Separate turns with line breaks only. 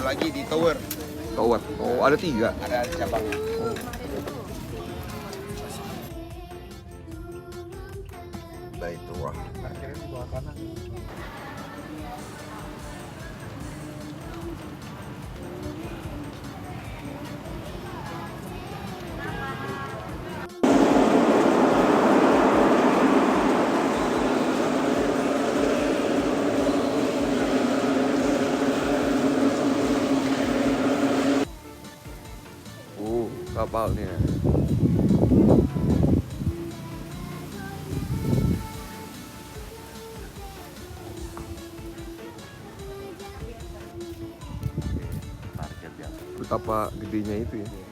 lagi di Tower.
Tower. Oh, ada 3.
Ada cabangnya.
Oh. Baiturrah.
Parkirnya di bawah tanah.
Kapalnya.
Parkir biasa.
Betapa gedenya itu ya.